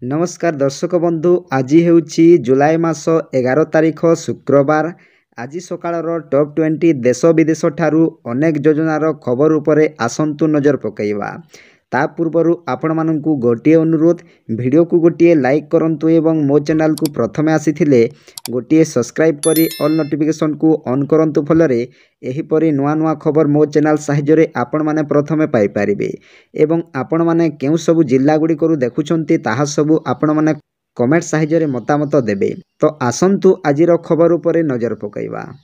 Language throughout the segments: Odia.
नमस्कार दर्शक बंधु आज हेउछि जुलाई मास 11 तारिख शुक्रवार। आज सकाळर टॉप 20 देश विदेश ठारू अनेक योजनार खबर उपरे आसंतु नजर पकईवा। ता पूर्वरु आपण माननकु गोटिए अनुरोध, वीडियो को गोटिए लाइक करंतु एवं मो चैनल को प्रथमे आसीथिले गोटिए सब्सक्राइब करी ऑल नोटिफिकेशन को ऑन करंतु फलरे एही परी नुआ नुआ खबर मो चैनल साहाय्य आपण माने प्रथमे पाई परिबे। एवं आपण माने केउ सब जिल्ला गुडी करू देखुछंती ताहा सब आपण माने कमेंट साहाय्य मतामत देबे। तो आसंतु आजिर खबर उपरे नजर पकईवा।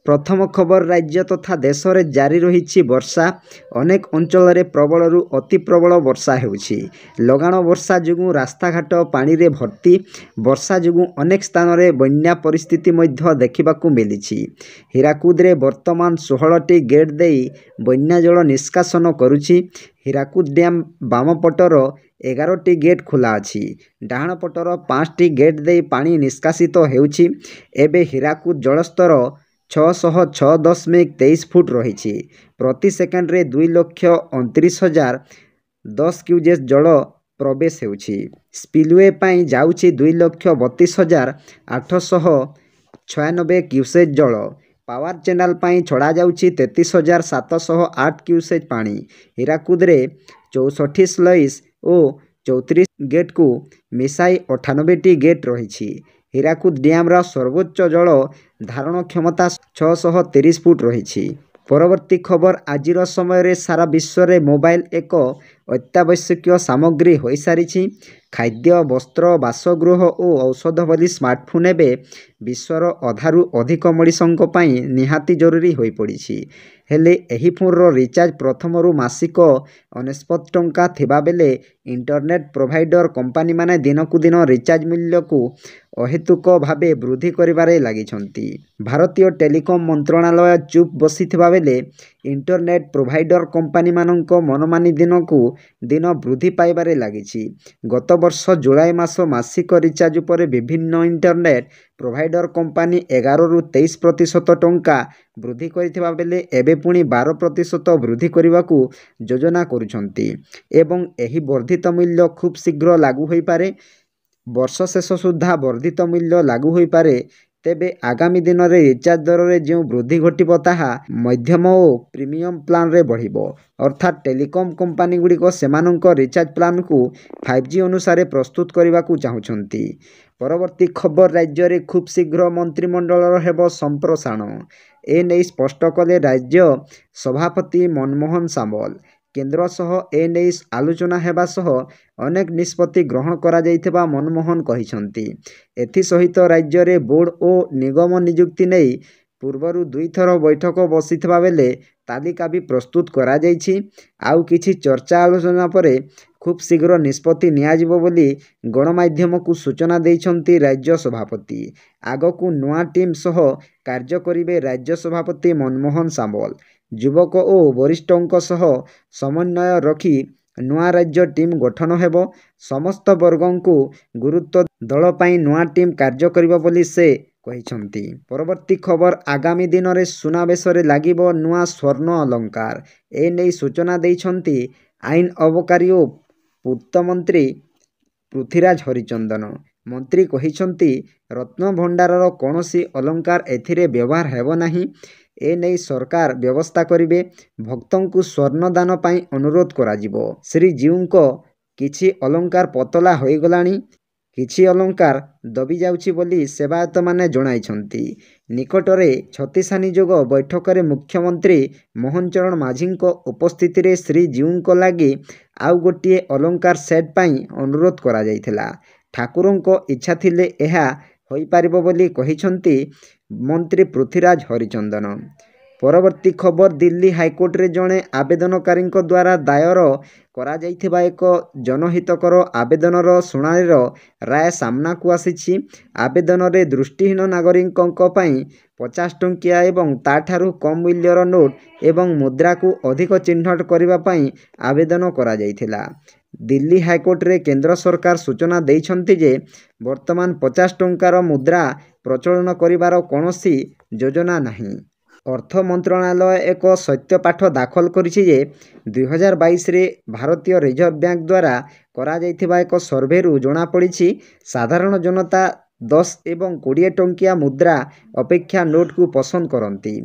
प्रथम खबर राज्य तथा देश में जारी रही वर्षा। अनेक अंचल प्रबलु अति प्रबल वर्षा होउछि। लगाण वर्षा जुगु रास्ताघाट पानी रे भर्ती। वर्षा जुगु अनेक स्थान रे बन्या परिस्थिति मध्य देखिबाकू मिलिछि। हीराकुद रे वर्तमान 16टी गेट देई बन्या जल निष्कासन करुछि। हीराकुद डैम बाम पटर 11टी गेट खुला अछि। डाहाण पटर 5टी गेट देई पानी निष्कासित हेउछि। एबे हीराकुद जलस्तर 606.23 फुट रही। प्रति सेकेंड रे 2,29,010 क्यूजेस जल प्रवेश होउछि। स्पिलवे पाई जाउछि 2,25,896 क्यूसेज जल। पावर चैनल पाई छड़ा जाउछि 33,708 क्यूसेज पानी। हीराकुद रे 64 स्लइस और 34 गेट को मिसाई 98टी गेट रही। हीराकुद डैम रा सर्वोच्च जल धारण क्षमता 630 फुट रही। परवर्ती खबर आजिर समय सारा विश्व में मोबाइल एक अत्यावश्यक सामग्री हो सारी। खाद्य, वस्त्र, बासगृह और औषध भली स्मार्टफोन एवं विश्वर अधारू अधिक मनीषों निहाती जरूरी हो पड़ी। हेले एही फोन रिचार्ज प्रथमरु मासिक 69 टंका थिबा बेले इंटरनेट प्रोवाइडर कंपनी माने दिनकू दिन रिचार्ज मूल्य को अहेतुक भावे वृद्धि करिबारे लागिछंती। भारतीय टेलीकॉम मंत्रालय चुप बसिथिबा बेले इंटरनेट प्रोवाइडर कंपनी मानक मनमानी दिनकू दिन वृद्धि पाइबारे लागिछि। गत वर्ष जुलाई मास मासिक रिचार्ज पर विभिन्न इंटरनेट प्रोवाइडर कंपनी 11 रु 23% टंका वृद्धि करिथिबा बेले एबे पुणी 12% वृद्धि करने योजना करुछंती एवं एही वर्धित मूल्य खूब शीघ्र लागू होई पारे। वर्ष शेष सुधा वर्धित मूल्य लागू होई पारे। तेबे आगामी दिन में रिचार्ज दर में जो वृद्धि घटिबो ताहा मध्यम और प्रीमियम प्लान रे बढ़िबो। अर्थात टेलीकॉम कंपनी गुड़िक सेमानंक रिचार्ज प्लान को 5G अनुसार प्रस्तुत करने को चाहूँगी। परवर्ती खबर राज्य रे खूब शीघ्र मंत्रिमंडल हेबो संप्रसारण। एने स्पष्ट कले राज्य सभापति मनमोहन सामल। केंद्र सह एने आलोचना हेबा सह अनेक निष्पत्ति ग्रहण करा जाइथिबा मनमोहन कहिसंती। एथि सहित राज्य रे बोर्ड और निगम नियुक्ति नहीं पूर्वरु 2 थर बैठक बसिथिबा बेले तालिका भी प्रस्तुत करा जाइछि। आउ किछि चर्चा आलोचना परे खूब शीघ्र निष्पत्ति नियाजिबो बोली गणमाध्यम को सूचना देइछंती राज्य सभापति। आगकू नुआ टीम सह कार्य करिवे राज्य सभापति मनमोहन सामल। युवक और वरिष्ठों सह समन्वय रखी नुआ राज्य टीम गठन हेबो। समस्त वर्गों को गुरुत्व दल पाई नुआ टीम कार्य करिबो बोली से कहिसंती। परवर्ती खबर आगामी दिन में सुनावेश लागिबो नुआ स्वर्ण अलंकार। ए नै सूचना देइछंती आईन अबकारी और पूर्त मंत्री पृथ्वीराज हरिचंदन। मंत्री कहिसंती रत्न भंडारर कौनसी अलंकार एथिरे व्यवहार हेबो नाही। ए नै सरकार व्यवस्था करिवे। भक्तों को स्वर्ण दान पाई अनुरोध कराजिबो। श्रीजीउको किछि अलंकार पतला होई गलानी, किछि अलंकार दबी जाउछि बोली सेवायत माने जणाइछंती। निकटरे छत्तीसा निजोग बैठक में मुख्यमंत्री मोहन चरण माझी उपस्थिति रे श्रीजीउको लागी आउ गोटिए अलंकार सेट पाई अनुरोध करा जाइथिला। ठाकुरंको इच्छा थिले एहा होई पारिबो बोली कहिसंती मंत्री पृथ्वीराज हरिचंदन। परवर्ती खबर दिल्ली हाईकोर्ट रे जड़े आवेदनकारी द्वारा दायर करा जाइथिबा एक जनहितकर आवेदनर शुणाणीर राय सामना को आसीछि। आवेदन रे दृष्टिहीन नागरिकों पई 50 टंकिया एवं ताठारु कम मूल्यर नोट एवं मुद्रा को अधिक चिन्हट करबा पई आवेदन करा जाइथिला। दिल्ली हाईकोर्ट रे केंद्र सरकार सूचना देइछंती जे वर्तमान 50 टंकार मुद्रा प्रचलन करिवार कौनसी योजना नहीं। ଅର୍ଥ ମନ୍ତ୍ରଣାଳୟ ଏକ ସତ୍ୟପାଠ ଦାଖଲ କରିଛି ଯେ 2022ରେ ଭାରତୀୟ ରିଜର୍ଭ ବ୍ୟାଙ୍କ ଦ୍ୱାରା କରାଯାଇଥିବା ଏକ ସର୍ଭେରୁ ଜଣାପଡ଼ିଛି ସାଧାରଣ ଜନତା 10 ଏବଂ 20 ଟଙ୍କିଆ ମୁଦ୍ରା ଅପେକ୍ଷା ନୋଟକୁ ପସନ୍ଦ କରନ୍ତି।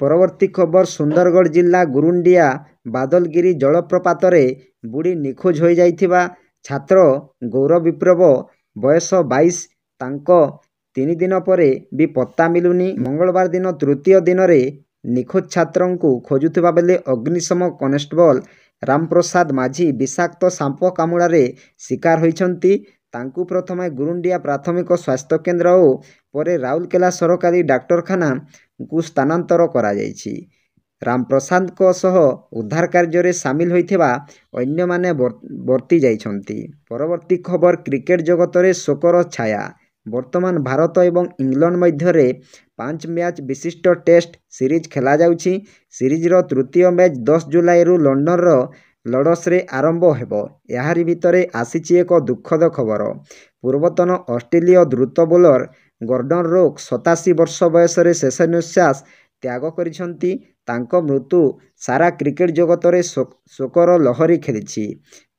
ପରବର୍ତ୍ତୀ ଖବର ସୁନ୍ଦରଗଡ଼ ଜିଲ୍ଲା ଗୁରୁଣ୍ଡିଆ ବାଦଲଗିରି ଜଳପ୍ରପାତରେ ବୁଡ଼ି ନିଖୋଜ ହୋଇଯାଇଥିବା ଛାତ୍ର ଗୌରବ ବିପ୍ରବ ବୟସ 22 ତାଙ୍କ 3 ଦିନ ପରେ ବି ପତ୍ତା ମିଳୁନି। ମଙ୍ଗଳବାର ଦିନ ତୃତୀୟ ଦିନରେ ନିଖୋଜ ଛାତ୍ରଙ୍କୁ ଖୋଜୁଥିବା ବେଳେ ଅଗ୍ନିଶମ କନେଷ୍ଟବଳ ରାମପ୍ରସାଦ ମାଝୀ ବିଷାକ୍ତ ସାପ କାମୁଡ଼ାରେ ଶିକାର ହୋଇଛନ୍ତି। ତାଙ୍କୁ ପ୍ରଥମେ ଗୁରୁଣ୍ଡିଆ ପ୍ରାଥମିକ ସ୍ୱାସ୍ଥ୍ୟକେନ୍ଦ୍ର ଓ ପରେ ରାଉରକେଲା ସରକାରୀ ଡାକ୍ତରଖାନାକୁ ସ୍ଥାନାନ୍ତର କରାଯାଇଛି। ରାମପ୍ରସାଦଙ୍କ ସହ ଉଦ୍ଧାର କାର୍ଯ୍ୟରେ ସାମିଲ ହୋଇଥିବା ଅନ୍ୟମାନେ ବର୍ତ୍ତି ଯାଇଛନ୍ତି। ପରବର୍ତ୍ତୀ ଖବର କ୍ରିକେଟ ଜଗତରେ ଶୋକର ଛାୟା। ବର୍ତ୍ତମାନ ଭାରତ ଏବଂ ଇଂଲଣ୍ଡ ମଧ୍ୟରେ 5 ମ୍ୟାଚ୍ ବିଶିଷ୍ଟ ଟେଷ୍ଟ ସିରିଜ୍ ଖେଳାଯାଉଛି। ସିରିଜର ତୃତୀୟ ମ୍ୟାଚ୍ 10 ଜୁଲାଇରୁ ଲଣ୍ଡନର ଲର୍ଡସରେ ଆରମ୍ଭ ହେବ। ଏହାରି ଭିତରେ ଆସିଛି ଏକ ଦୁଃଖଦ ଖବର। ପୂର୍ବତନ ଅଷ୍ଟ୍ରେଲୀୟ ଦ୍ରୁତ ବୋଲର ଗର୍ଡନ ରୋକ୍ 87 ବର୍ଷ ବୟସରେ ଶେଷ ନିଶ୍ୱାସ ତ୍ୟାଗ କରିଛନ୍ତି। ତାଙ୍କ ମୃତ୍ୟୁ ସାରା କ୍ରିକେଟ ଜଗତରେ ଶୋକର ଲହରୀ ଖେଳିଛି।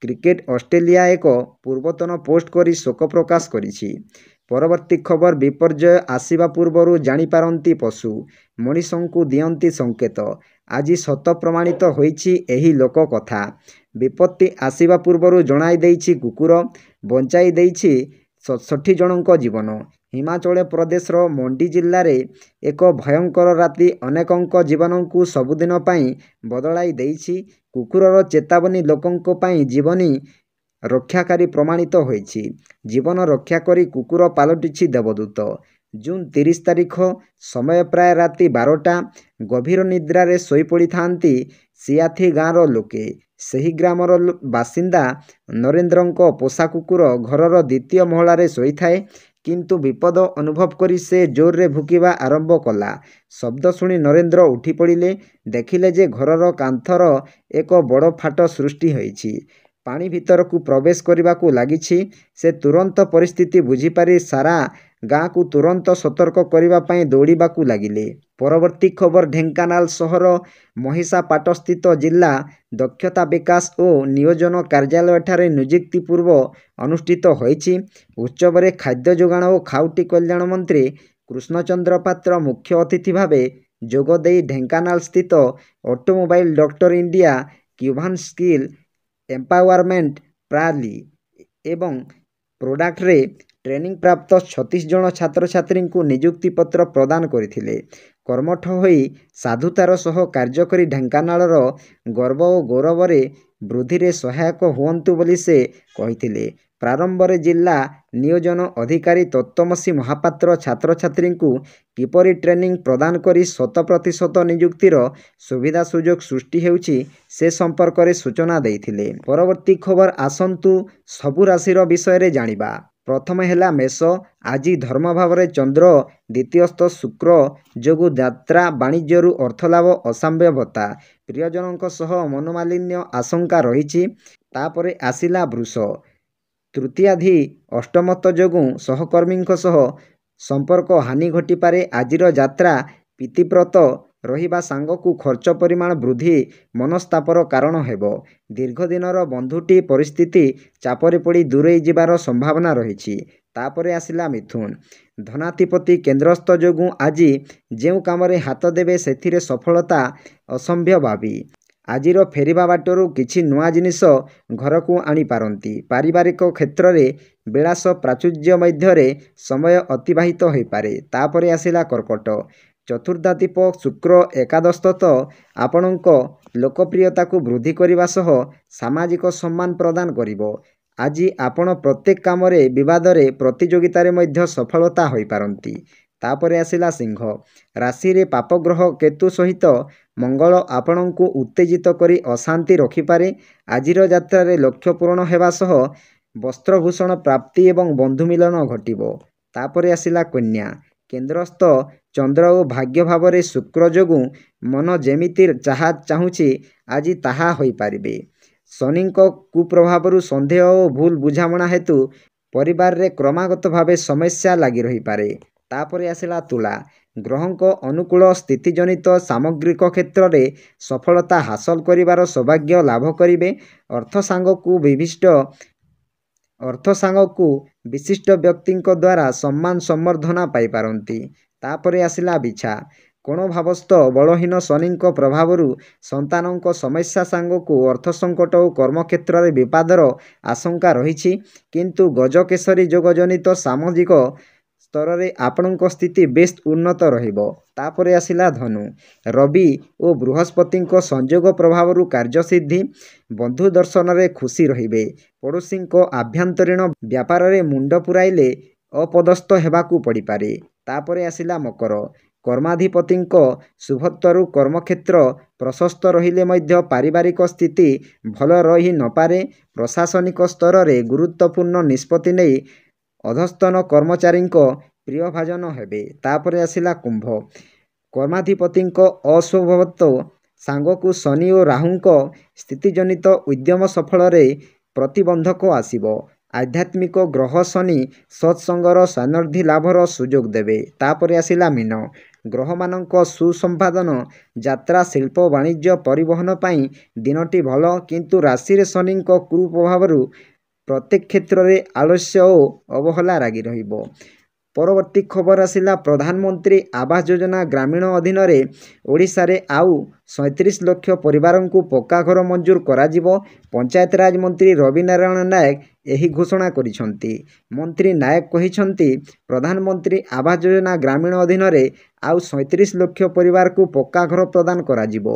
କ୍ରିକେଟ ଅଷ୍ଟ୍ରେଲିଆ ଏକ ପୂର୍ବତନ ପୋଷ୍ଟ କରି ଶୋକ ପ୍ରକାଶ କରିଛି। ପରବର୍ତ୍ତୀ ଖବର ବିପର୍ଯ୍ୟୟ ଆସିବା ପୂର୍ବରୁ ଜାଣିପାରନ୍ତି ପଶୁ, ମଣିଷଙ୍କୁ ଦିଅନ୍ତି ସଂକେତ। ଆଜି ସତ ପ୍ରମାଣିତ ହୋଇଛି ଏହି ଲୋକ କଥା। ବିପତ୍ତି ଆସିବା ପୂର୍ବରୁ ଜଣାଇ ଦେଇଛି କୁକୁର, ବଞ୍ଚାଇ ଦେଇଛି 67 ଜଣଙ୍କ ଜୀବନ। ହିମାଚଳ ପ୍ରଦେଶର ମଣ୍ଡି ଜିଲ୍ଲାରେ ଏକ ଭୟଙ୍କର ରାତି ଅନେକଙ୍କ ଜୀବନକୁ ସବୁଦିନ ପାଇଁ ବଦଳାଇ ଦେଇଛି। କୁକୁରର ଚେତାବନୀ ଲୋକଙ୍କ ପାଇଁ ଜୀବନୀ ରକ୍ଷାକାରୀ ପ୍ରମାଣିତ ହୋଇଛି। ଜୀବନ ରକ୍ଷା କରି କୁକୁର ପାଲଟିଛି ଦେବଦୂତ। ଜୁନ୍ 30 ତାରିଖ, ସମୟ ପ୍ରାୟ ରାତି 12ଟା। ଗଭୀର ନିଦ୍ରାରେ ଶୋଇପଡ଼ିଥାନ୍ତି ସିଆଥି ଗାଁର ଲୋକେ। ସେହି ଗ୍ରାମର ବାସିନ୍ଦା ନରେନ୍ଦ୍ରଙ୍କ ପୋଷା କୁକୁର ଘରର ଦ୍ୱିତୀୟ ମହଲାରେ ଶୋଇଥାଏ। କିନ୍ତୁ ବିପଦ ଅନୁଭବ କରି ସେ ଜୋରରେ ଭୁକିବା ଆରମ୍ଭ କଲା। ଶବ୍ଦ ଶୁଣି ନରେନ୍ଦ୍ର ଉଠିପଡ଼ିଲେ। ଦେଖିଲେ ଯେ ଘରର କାନ୍ଥର ଏକ ବଡ଼ ଫାଟ ସୃଷ୍ଟି ହୋଇଛି। ପାଣି ଭିତରକୁ ପ୍ରବେଶ କରିବାକୁ ଲାଗିଛି। ସେ ତୁରନ୍ତ ପରିସ୍ଥିତି ବୁଝିପାରି ସାରା ଗାଁକୁ ତୁରନ୍ତ ସତର୍କ କରିବା ପାଇଁ ଦୌଡ଼ିବାକୁ ଲାଗିଲେ। ପରବର୍ତ୍ତୀ ଖବର ଢେଙ୍କାନାଳ ସହର ମହିଷାପାଟସ୍ଥିତ ଜିଲ୍ଲା ଦକ୍ଷତା ବିକାଶ ଓ ନିୟୋଜନ କାର୍ଯ୍ୟାଳୟଠାରେ ନିଯୁକ୍ତି ପୂର୍ବ ଅନୁଷ୍ଠିତ ହୋଇଛି। ଉତ୍ସବରେ ଖାଦ୍ୟ ଯୋଗାଣ ଓ ଖାଉଟି କଲ୍ୟାଣ ମନ୍ତ୍ରୀ କୃଷ୍ଣଚନ୍ଦ୍ର ପାତ୍ର ମୁଖ୍ୟ ଅତିଥି ଭାବେ ଯୋଗଦେଇ ଢେଙ୍କାନାଳ ସ୍ଥିତ ଅଟୋମୋବାଇଲ ଡକ୍ଟର ଇଣ୍ଡିଆ କ୍ୟୁଭାନ ସ୍କିଲ ଏମ୍ପାୱାରମେଣ୍ଟ ପ୍ରାଲି ଏବଂ ପ୍ରୋଡାକ୍ଟରେ ଟ୍ରେନିଂ ପ୍ରାପ୍ତ 36 ଜଣ ଛାତ୍ରଛାତ୍ରୀଙ୍କୁ ନିଯୁକ୍ତି ପତ୍ର ପ୍ରଦାନ କରିଥିଲେ। କର୍ମଠ ହୋଇ ସାଧୁତାର ସହ କାର୍ଯ୍ୟ କରି ଢେଙ୍କାନାଳର ଗର୍ବ ଓ ଗୌରବରେ ବୃଦ୍ଧିରେ ସହାୟକ ହୁଅନ୍ତୁ ବୋଲି ସେ କହିଥିଲେ। ପ୍ରାରମ୍ଭରେ ଜିଲ୍ଲା ନିୟୋଜନ ଅଧିକାରୀ ତତ୍ତ୍ୱମସୀ ମହାପାତ୍ର ଛାତ୍ରଛାତ୍ରୀଙ୍କୁ କିପରି ଟ୍ରେନିଂ ପ୍ରଦାନ କରି 100% ନିଯୁକ୍ତିର ସୁବିଧା ସୁଯୋଗ ସୃଷ୍ଟି ହେଉଛି ସେ ସମ୍ପର୍କରେ ସୂଚନା ଦେଇଥିଲେ। ପରବର୍ତ୍ତୀ ଖବର ଆସନ୍ତୁ ସବୁ ରାଶିର ବିଷୟରେ ଜାଣିବା। ପ୍ରଥମେ ହେଲା ମେଷ। ଆଜି ଧର୍ମ ଭାବରେ ଚନ୍ଦ୍ର, ଦ୍ୱିତୀୟସ୍ଥ ଶୁକ୍ର ଯୋଗୁଁ ଯାତ୍ରା ବାଣିଜ୍ୟରୁ ଅର୍ଥଲାଭ ଅସମ୍ଭାବ୍ୟତା। ପ୍ରିୟଜନଙ୍କ ସହ ମନୋମାଳିନ୍ୟ ଆଶଙ୍କା ରହିଛି। ତାପରେ ଆସିଲା ବୃଷ। ତୃତୀୟାଧି ଅଷ୍ଟମତ ଯୋଗୁଁ ସହକର୍ମୀଙ୍କ ସହ ସମ୍ପର୍କ ହାନି ଘଟିପାରେ। ଆଜିର ଯାତ୍ରା ପ୍ରୀତିପ୍ରଦ ରହିବା ସାଙ୍ଗକୁ ଖର୍ଚ୍ଚ ପରିମାଣ ବୃଦ୍ଧି ମନସ୍ତାପର କାରଣ ହେବ। ଦୀର୍ଘଦିନର ବନ୍ଧୁଟି ପରିସ୍ଥିତି ଚାପରେ ପଡ଼ି ଦୂରେଇ ଯିବାର ସମ୍ଭାବନା ରହିଛି। ତାପରେ ଆସିଲା ମିଥୁନ। ଧନାଧିପତି କେନ୍ଦ୍ରସ୍ଥ ଯୋଗୁଁ ଆଜି ଯେଉଁ କାମରେ ହାତ ଦେବେ ସେଥିରେ ସଫଳତା ଅସମ୍ଭାବୀ। ଆଜିର ଫେରିବା ବାଟରୁ କିଛି ନୂଆ ଜିନିଷ ଘରକୁ ଆଣିପାରନ୍ତି। ପାରିବାରିକ କ୍ଷେତ୍ରରେ ବିଳାସ ପ୍ରାଚୁର୍ଯ୍ୟ ମଧ୍ୟରେ ସମୟ ଅତିବାହିତ ହୋଇପାରେ। ତାପରେ ଆସିଲା କର୍କଟ। ଚତୁର୍ଥାଧିପ ଶୁକ୍ର ଏକାଦଶସ୍ଥ ଆପଣଙ୍କ ଲୋକପ୍ରିୟତାକୁ ବୃଦ୍ଧି କରିବା ସହ ସାମାଜିକ ସମ୍ମାନ ପ୍ରଦାନ କରିବ। ଆଜି ଆପଣ ପ୍ରତ୍ୟେକ କାମରେ ବିବାଦରେ ପ୍ରତିଯୋଗିତାରେ ମଧ୍ୟ ସଫଳତା ହୋଇପାରନ୍ତି। ତାପରେ ଆସିଲା ସିଂହ। ରାଶିରେ ପାପଗ୍ରହ କେତୁ ସହିତ ମଙ୍ଗଳ ଆପଣଙ୍କୁ ଉତ୍ତେଜିତ କରି ଅଶାନ୍ତି ରଖିପାରେ। ଆଜିର ଯାତ୍ରାରେ ଲକ୍ଷ୍ୟ ପୂରଣ ହେବା ସହ ବସ୍ତ୍ରଭୂଷଣ ପ୍ରାପ୍ତି ଏବଂ ବନ୍ଧୁ ମିଳନ ଘଟିବ। ତାପରେ ଆସିଲା କନ୍ୟା। କେନ୍ଦ୍ରସ୍ଥ ଚନ୍ଦ୍ର ଓ ଭାଗ୍ୟ ଭାବରେ ଶୁକ୍ର ଯୋଗୁଁ ମନ ଯେମିତି ଯାହା ଚାହୁଁଛି ଆଜି ତାହା ହୋଇପାରିବେ। ଶନିଙ୍କ କୁପ୍ରଭାବରୁ ସନ୍ଦେହ ଓ ଭୁଲ ବୁଝାମଣା ହେତୁ ପରିବାରରେ କ୍ରମାଗତ ଭାବେ ସମସ୍ୟା ଲାଗି ରହିପାରେ। ତାପରେ ଆସିଲା ତୁଳା। ଗ୍ରହଙ୍କ ଅନୁକୂଳ ସ୍ଥିତିଜନିତ ସାମଗ୍ରିକ କ୍ଷେତ୍ରରେ ସଫଳତା ହାସଲ କରିବାର ସୌଭାଗ୍ୟ ଲାଭ କରିବେ। ଅର୍ଥ ସାଙ୍ଗକୁ ବିଶିଷ୍ଟ ବ୍ୟକ୍ତିଙ୍କ ଦ୍ୱାରା ସମ୍ମାନ ସମ୍ବର୍ଦ୍ଧନା ପାଇପାରନ୍ତି। ତାପରେ ଆସିଲା ବିଛା। କୋଣଭାବସ୍ଥ ବଳହୀନ ଶନିଙ୍କ ପ୍ରଭାବରୁ ସନ୍ତାନଙ୍କ ସମସ୍ୟା ସାଙ୍ଗକୁ ଅର୍ଥ ସଙ୍କଟ ଓ କର୍ମକ୍ଷେତ୍ରରେ ବିବାଦର ଆଶଙ୍କା ରହିଛି। କିନ୍ତୁ ଗଜକେଶରୀ ଯୋଗ ଜନିତ ସାମାଜିକ ସ୍ତରରେ ଆପଣଙ୍କ ସ୍ଥିତି ବେଶ୍ ଉନ୍ନତ ରହିବ। ତାପରେ ଆସିଲା ଧନୁ। ରବି ଓ ବୃହସ୍ପତିଙ୍କ ସଂଯୋଗ ପ୍ରଭାବରୁ କାର୍ଯ୍ୟସିଦ୍ଧି। ବନ୍ଧୁ ଦର୍ଶନରେ ଖୁସି ରହିବେ। ପଡ଼ୋଶୀଙ୍କ ଆଭ୍ୟନ୍ତରୀଣ ବ୍ୟାପାରରେ ମୁଣ୍ଡ ପୁରାଇଲେ ଅପଦସ୍ଥ ହେବାକୁ ପଡ଼ିପାରେ। ତାପରେ ଆସିଲା ମକର। କର୍ମାଧିପତିଙ୍କ ଶୁଭତ୍ୱରୁ କର୍ମକ୍ଷେତ୍ର ପ୍ରଶସ୍ତ ରହିଲେ ମଧ୍ୟ ପାରିବାରିକ ସ୍ଥିତି ଭଲ ରହି ନପାରେ। ପ୍ରଶାସନିକ ସ୍ତରରେ ଗୁରୁତ୍ୱପୂର୍ଣ୍ଣ ନିଷ୍ପତ୍ତି ନେଇ ଅଧସ୍ତନ କର୍ମଚାରୀଙ୍କ ପ୍ରିୟଭାଜନ ହେବେ। ତାପରେ ଆସିଲା କୁମ୍ଭ। କର୍ମାଧିପତିଙ୍କ ଅଶୁଭତ୍ୱ ସାଙ୍ଗକୁ ଶନି ଓ ରାହୁଙ୍କ ସ୍ଥିତିଜନିତ ଉଦ୍ୟମ ସଫଳରେ ପ୍ରତିବନ୍ଧକ ଆସିବ। ଆଧ୍ୟାତ୍ମିକ ଗ୍ରହ ଶନି ସତ୍ସଙ୍ଗର ସାନ୍ନିଧ୍ୟ ଲାଭର ସୁଯୋଗ ଦେବେ। ତାପରେ ଆସିଲା ମୀନ। ଗ୍ରହମାନଙ୍କ ସୁସମ୍ପାଦନ ଯାତ୍ରା ଶିଳ୍ପ ବାଣିଜ୍ୟ ପରିବହନ ପାଇଁ ଦିନଟି ଭଲ। କିନ୍ତୁ ରାଶିରେ ଶନିଙ୍କ କୁପ୍ରଭାବରୁ ପ୍ରତ୍ୟେକ କ୍ଷେତ୍ରରେ ଆଳସ୍ୟ ଓ ଅବହେଳା ଲାଗି ରହିବ। ପରବର୍ତ୍ତୀ ଖବର ଆସିଲା ପ୍ରଧାନମନ୍ତ୍ରୀ ଆବାସ ଯୋଜନା ଗ୍ରାମୀଣ ଅଧୀନରେ ଓଡ଼ିଶାରେ ଆଉ 37 ଲକ୍ଷ ପରିବାରଙ୍କୁ ପକ୍କା ଘର ମଞ୍ଜୁର କରାଯିବ। ପଞ୍ଚାୟତରାଜ ମନ୍ତ୍ରୀ ରବି ନାରାୟଣ ନାୟକ ଏହି ଘୋଷଣା କରିଛନ୍ତି। ମନ୍ତ୍ରୀ ନାୟକ କହିଛନ୍ତି, ପ୍ରଧାନମନ୍ତ୍ରୀ ଆବାସ ଯୋଜନା ଗ୍ରାମୀଣ ଅଧୀନରେ ଆଉ 37 ଲକ୍ଷ ପରିବାରକୁ ପକ୍କା ଘର ପ୍ରଦାନ କରାଯିବ।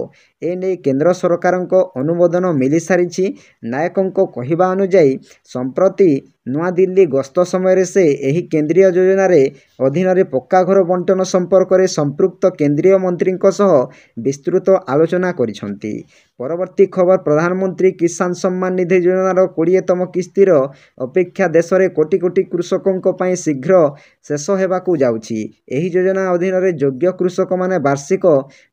ଏନେଇ କେନ୍ଦ୍ର ସରକାରଙ୍କ ଅନୁମୋଦନ ମିଳିସାରିଛି। ନାୟକଙ୍କ କହିବା ଅନୁଯାୟୀ ସମ୍ପ୍ରତି ନୂଆଦିଲ୍ଲୀ ଗସ୍ତ ସମୟରେ ସେ ଏହି କେନ୍ଦ୍ରୀୟ ଯୋଜନାରେ ଅଧୀନରେ ପକ୍କା ଘର ବଣ୍ଟନ ସମ୍ପର୍କରେ ସମ୍ପୃକ୍ତ କେନ୍ଦ୍ରୀୟ ମନ୍ତ୍ରୀଙ୍କ ସହ ବିସ୍ତୃତ ଆଲୋଚନା କରିଛନ୍ତି। ପରବର୍ତ୍ତୀ ଖବର ପ୍ରଧାନମନ୍ତ୍ରୀ କିଷାନ ସମ୍ମାନ ନିଧି ଯୋଜନାର 20ତମ କିସ୍ତିର ଅପେକ୍ଷା ଦେଶରେ କୋଟି କୋଟି କୃଷକଙ୍କ ପାଇଁ ଶୀଘ୍ର ଶେଷ ହେବାକୁ ଯାଉଛି। ଏହି ଯୋଜନା ଅଧୀନରେ ଯୋଗ୍ୟ କୃଷକମାନେ ବାର୍ଷିକ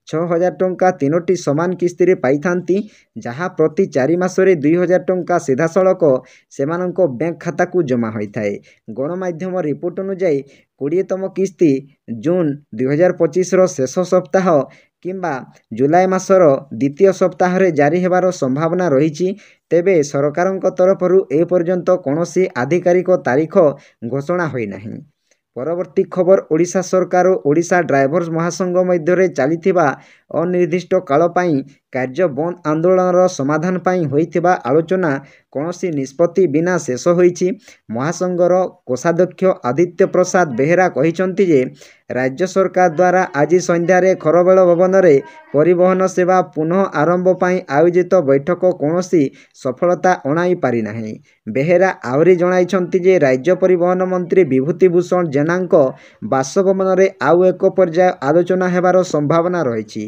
6,000 ଟଙ୍କା 3ଟି ସମାନ କିସ୍ତିରେ ପାଇଥାନ୍ତି, ଯାହା ପ୍ରତି 4 ମାସରେ 2,000 ଟଙ୍କା ସିଧାସଳଖ ସେମାନଙ୍କ ବ୍ୟାଙ୍କ ଖାତାକୁ ଜମା ହୋଇଥାଏ। ଗଣମାଧ୍ୟମ ରିପୋର୍ଟ ଅନୁଯାୟୀ 20ତମ କିସ୍ତି ଜୁନ୍ 2025ର ଶେଷ ସପ୍ତାହ କିମ୍ବା ଜୁଲାଇ ମାସର ଦ୍ୱିତୀୟ ସପ୍ତାହରେ ଜାରି ହେବାର ସମ୍ଭାବନା ରହିଛି। ତେବେ ସରକାରଙ୍କ ତରଫରୁ ଏପର୍ଯ୍ୟନ୍ତ କୌଣସି ଆଧିକାରିକ ତାରିଖ ଘୋଷଣା ହୋଇନାହିଁ। ପରବର୍ତ୍ତୀ ଖବର ଓଡ଼ିଶା ସରକାର ଓ ଓଡ଼ିଶା ଡ୍ରାଇଭର୍ସ ମହାସଂଘ ମଧ୍ୟରେ ଚାଲିଥିବା ଅନିର୍ଦ୍ଦିଷ୍ଟ କାଳ ପାଇଁ କାର୍ଯ୍ୟ ବନ୍ଦ ଆନ୍ଦୋଳନର ସମାଧାନ ପାଇଁ ହୋଇଥିବା ଆଲୋଚନା କୌଣସି ନିଷ୍ପତ୍ତି ବିନା ଶେଷ ହୋଇଛି। ମହାସଂଘର କୋଷାଧ୍ୟକ୍ଷ ଆଦିତ୍ୟ ପ୍ରସାଦ ବେହେରା କହିଛନ୍ତି ଯେ, ରାଜ୍ୟ ସରକାର ଦ୍ୱାରା ଆଜି ସନ୍ଧ୍ୟାରେ ଖରବେଳ ଭବନରେ ପରିବହନ ସେବା ପୁନଃ ଆରମ୍ଭ ପାଇଁ ଆୟୋଜିତ ବୈଠକ କୌଣସି ସଫଳତା ଅଣାଇ ପାରିନାହିଁ। ବେହେରା ଆହୁରି ଜଣାଇଛନ୍ତି ଯେ, ରାଜ୍ୟ ପରିବହନ ମନ୍ତ୍ରୀ ବିଭୂତି ଭୂଷଣ ଜେନାଙ୍କ ବାସଭବନରେ ଆଉ ଏକ ପର୍ଯ୍ୟାୟ ଆଲୋଚନା ହେବାର ସମ୍ଭାବନା ରହିଛି।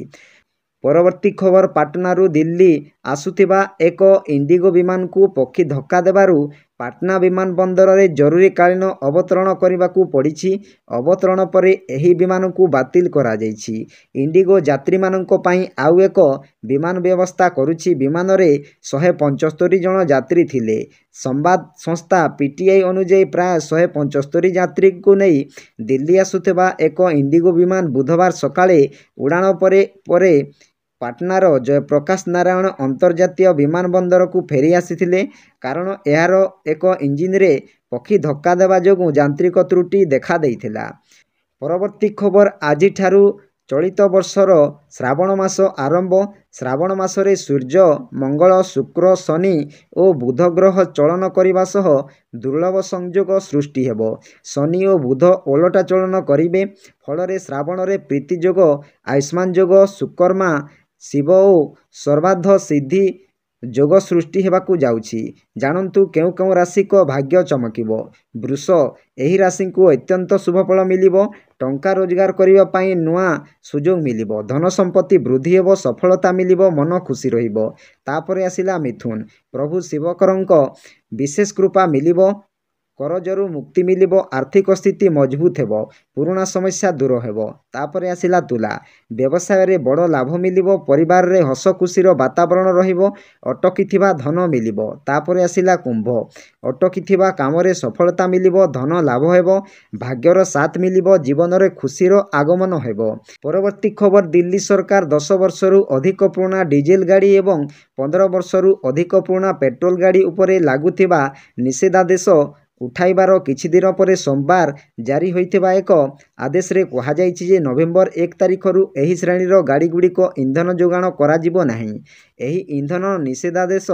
ପରବର୍ତ୍ତୀ ଖବର ପାଟନାରୁ ଦିଲ୍ଲୀ ଆସୁଥିବା ଏକ ଇଣ୍ଡିଗୋ ବିମାନକୁ ପକ୍ଷୀ ଧକ୍କା ଦେବାରୁ ପାଟନା ବିମାନ ବନ୍ଦରରେ ଜରୁରୀକାଳୀନ ଅବତରଣ କରିବାକୁ ପଡ଼ିଛି। ଅବତରଣ ପରେ ଏହି ବିମାନକୁ ବାତିଲ କରାଯାଇଛି। ଇଣ୍ଡିଗୋ ଯାତ୍ରୀମାନଙ୍କ ପାଇଁ ଆଉ ଏକ ବିମାନ ବ୍ୟବସ୍ଥା କରୁଛି। ବିମାନରେ 175 ଜଣ ଯାତ୍ରୀ ଥିଲେ। ସମ୍ବାଦ ସଂସ୍ଥା ପିଟିଆଇ ଅନୁଯାୟୀ ପ୍ରାୟ 175 ଯାତ୍ରୀଙ୍କୁ ନେଇ ଦିଲ୍ଲୀ ଆସୁଥିବା ଏକ ଇଣ୍ଡିଗୋ ବିମାନ ବୁଧବାର ସକାଳେ ଉଡ଼ାଣ ପରେ ପାଟନାର ଜୟପ୍ରକାଶ ନାରାୟଣ ଅନ୍ତର୍ଜାତୀୟ ବିମାନ ବନ୍ଦରକୁ ଫେରି ଆସିଥିଲେ। କାରଣ ଏହାର ଏକ ଇଞ୍ଜିନରେ ପକ୍ଷୀ ଧକ୍କା ଦେବା ଯୋଗୁଁ ଯାନ୍ତ୍ରିକ ତ୍ରୁଟି ଦେଖାଦେଇଥିଲା। ପରବର୍ତ୍ତୀ ଖବର ଆଜିଠାରୁ ଚଳିତ ବର୍ଷର ଶ୍ରାବଣ ମାସ ଆରମ୍ଭ। ଶ୍ରାବଣ ମାସରେ ସୂର୍ଯ୍ୟ, ମଙ୍ଗଳ, ଶୁକ୍ର, ଶନି ଓ ବୁଧ ଗ୍ରହ ଚଳନ କରିବା ସହ ଦୁର୍ଲଭ ସଂଯୋଗ ସୃଷ୍ଟି ହେବ। ଶନି ଓ ବୁଧ ଓଲଟା ଚଳନ କରିବେ। ଫଳରେ ଶ୍ରାବଣରେ ପ୍ରୀତି ଯୋଗ, ଆୟୁଷ୍ମାନ ଯୋଗ, ସୁକର୍ମା, ଶିବ ଓ ସର୍ବାର୍ଥ ସିଦ୍ଧି ଯୋଗ ସୃଷ୍ଟି ହେବାକୁ ଯାଉଛି। ଜାଣନ୍ତୁ କେଉଁ କେଉଁ ରାଶିଙ୍କ ଭାଗ୍ୟ ଚମକିବ। ବୃଷ, ଏହି ରାଶିଙ୍କୁ ଅତ୍ୟନ୍ତ ଶୁଭଫଳ ମିଳିବ। ଟଙ୍କା ରୋଜଗାର କରିବା ପାଇଁ ନୂଆ ସୁଯୋଗ ମିଳିବ। ଧନ ସମ୍ପତ୍ତି ବୃଦ୍ଧି ହେବ। ସଫଳତା ମିଳିବ। ମନ ଖୁସି ରହିବ। ତାପରେ ଆସିଲା ମିଥୁନ। ପ୍ରଭୁ ଶିବଙ୍କର ବିଶେଷ କୃପା ମିଳିବ। କରଜରୁ ମୁକ୍ତି ମିଳିବ, ଆର୍ଥିକ ସ୍ଥିତି ମଜବୁତ ହେବ, ପୁରୁଣା ସମସ୍ୟା ଦୂର ହେବ। ତାପରେ ଆସିଲା ତୁଲା, ବ୍ୟବସାୟରେ ବଡ଼ ଲାଭ ମିଳିବ, ପରିବାରରେ ହସ ଖୁସିର ବାତାବରଣ ରହିବ, ଅଟକିଥିବା ଧନ ମିଳିବ। ତାପରେ ଆସିଲା କୁମ୍ଭ, ଅଟକିଥିବା କାମରେ ସଫଳତା ମିଳିବ, ଧନ ଲାଭ ହେବ, ଭାଗ୍ୟର ସାଥ ମିଳିବ, ଜୀବନରେ ଖୁସିର ଆଗମନ ହେବ। ପରବର୍ତ୍ତୀ ଖବର, ଦିଲ୍ଲୀ ସରକାର 10 ବର୍ଷରୁ ଅଧିକ ପୁରୁଣା ଡିଜେଲ ଗାଡ଼ି ଏବଂ 15 ବର୍ଷରୁ ଅଧିକ ପୁରୁଣା ପେଟ୍ରୋଲ ଗାଡ଼ି ଉପରେ ଲାଗୁଥିବା ନିଷେଧାଦେଶ ଉଠାଇବାର କିଛି ଦିନ ପରେ ସୋମବାର ଜାରି ହୋଇଥିବା ଏକ ଆଦେଶରେ କୁହାଯାଇଛି ଯେ ନଭେମ୍ବର 1 ତାରିଖରୁ ଏହି ଶ୍ରେଣୀର ଗାଡ଼ିଗୁଡ଼ିକ ଇନ୍ଧନ ଯୋଗାଣ କରାଯିବ ନାହିଁ। ଏହି ଇନ୍ଧନ ନିଷେଧାଦେଶ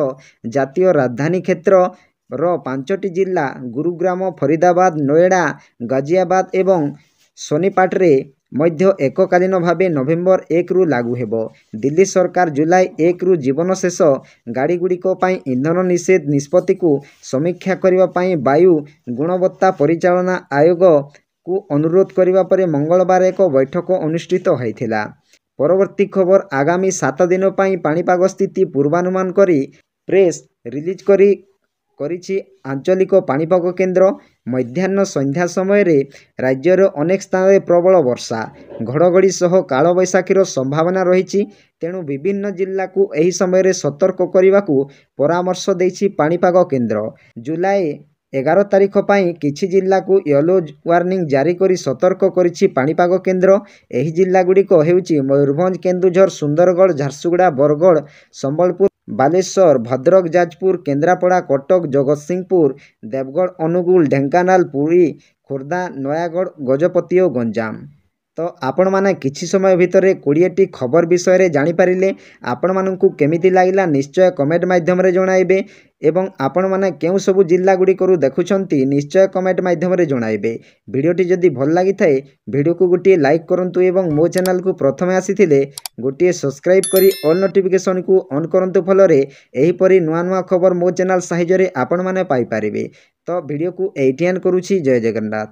ଜାତୀୟ ରାଜଧାନୀ କ୍ଷେତ୍ରର 5ଟି ଜିଲ୍ଲା ଗୁରୁଗ୍ରାମ, ଫରିଦାବାଦ, ନୋଏଡା, ଗାଜିଆବାଦ ଏବଂ ସୋନିପାଟରେ ମଧ୍ୟ ଏକକାଳୀନ ଭାବେ ନଭେମ୍ବର 1ରୁ ଲାଗୁ ହେବ। ଦିଲ୍ଲୀ ସରକାର ଜୁଲାଇ 1ରୁ ଜୀବନଶେଷ ଗାଡ଼ିଗୁଡ଼ିକ ପାଇଁ ଇନ୍ଧନ ନିଷେଧ ନିଷ୍ପତ୍ତିକୁ ସମୀକ୍ଷା କରିବା ପାଇଁ ବାୟୁ ଗୁଣବତ୍ତା ପରିଚାଳନା ଆୟୋଗକୁ ଅନୁରୋଧ କରିବା ପରେ ମଙ୍ଗଳବାର ଏକ ବୈଠକ ଅନୁଷ୍ଠିତ ହୋଇଥିଲା। ପରବର୍ତ୍ତୀ ଖବର, ଆଗାମୀ 7 ଦିନ ପାଇଁ ପାଣିପାଗ ସ୍ଥିତି ପୂର୍ବାନୁମାନ କରି ପ୍ରେସ୍ ରିଲିଜ୍ କରିଛି ଆଞ୍ଚଳିକ ପାଣିପାଗ କେନ୍ଦ୍ର। ମଧ୍ୟାହ୍ନ ସନ୍ଧ୍ୟା ସମୟରେ ରାଜ୍ୟର ଅନେକ ସ୍ଥାନରେ ପ୍ରବଳ ବର୍ଷା, ଘଡ଼ଘଡ଼ି ସହ କାଳବୈଶାଖୀର ସମ୍ଭାବନା ରହିଛି। ତେଣୁ ବିଭିନ୍ନ ଜିଲ୍ଲାକୁ ଏହି ସମୟରେ ସତର୍କ କରିବାକୁ ପରାମର୍ଶ ଦେଇଛି ପାଣିପାଗ କେନ୍ଦ୍ର। ଜୁଲାଇ 11 ତାରିଖ ପାଇଁ କିଛି ଜିଲ୍ଲାକୁ ୟେଲୋ ୱାର୍ଣ୍ଣିଂ ଜାରି କରି ସତର୍କ କରିଛି ପାଣିପାଗ କେନ୍ଦ୍ର। ଏହି ଜିଲ୍ଲାଗୁଡ଼ିକ ହେଉଛି ମୟୂରଭଞ୍ଜ, କେନ୍ଦୁଝର, ସୁନ୍ଦରଗଡ଼, ଝାରସୁଗୁଡ଼ା, ବରଗଡ଼, ସମ୍ବଲପୁର, ବାଲେଶ୍ୱର, ଭଦ୍ରକ, ଯାଜପୁର, କେନ୍ଦ୍ରାପଡ଼ା, କଟକ, ଜଗତସିଂହପୁର, ଦେବଗଡ଼, ଅନୁଗୁଳ, ଢେଙ୍କାନାଳ, ପୁରୀ, ଖୋର୍ଦ୍ଧା, ନୟାଗଡ଼, ଗଜପତି ଓ ଗଞ୍ଜାମ। ତ ଆପଣମାନେ କିଛି ସମୟ ଭିତରେ 20ଟି ଖବର ବିଷୟରେ ଜାଣିପାରିଲେ। ଆପଣମାନଙ୍କୁ କେମିତି ଲାଗିଲା ନିଶ୍ଚୟ କମେଣ୍ଟ ମାଧ୍ୟମରେ ଜଣାଇବେ ଏବଂ ଆପଣମାନେ କେଉଁ ସବୁ ଜିଲ୍ଲାଗୁଡ଼ିକରୁ ଦେଖୁଛନ୍ତି ନିଶ୍ଚୟ କମେଣ୍ଟ ମାଧ୍ୟମରେ ଜଣାଇବେ। ଭିଡ଼ିଓଟି ଯଦି ଭଲ ଲାଗିଥାଏ ଭିଡ଼ିଓକୁ ଗୋଟିଏ ଲାଇକ୍ କରନ୍ତୁ ଏବଂ ମୋ ଚ୍ୟାନେଲକୁ ପ୍ରଥମେ ଆସିଥିଲେ ଗୋଟିଏ ସବସ୍କ୍ରାଇବ୍ କରି ଅଲ୍ ନୋଟିଫିକେସନକୁ ଅନ୍ କରନ୍ତୁ, ଫଳରେ ଏହିପରି ନୂଆ ନୂଆ ଖବର ମୋ ଚ୍ୟାନେଲ ସାହାଯ୍ୟରେ ଆପଣମାନେ ପାଇପାରିବେ। ତ ଭିଡ଼ିଓକୁ ଏଇଠି ଏଣ୍ଡ କରୁଛି। ଜୟ ଜଗନ୍ନାଥ।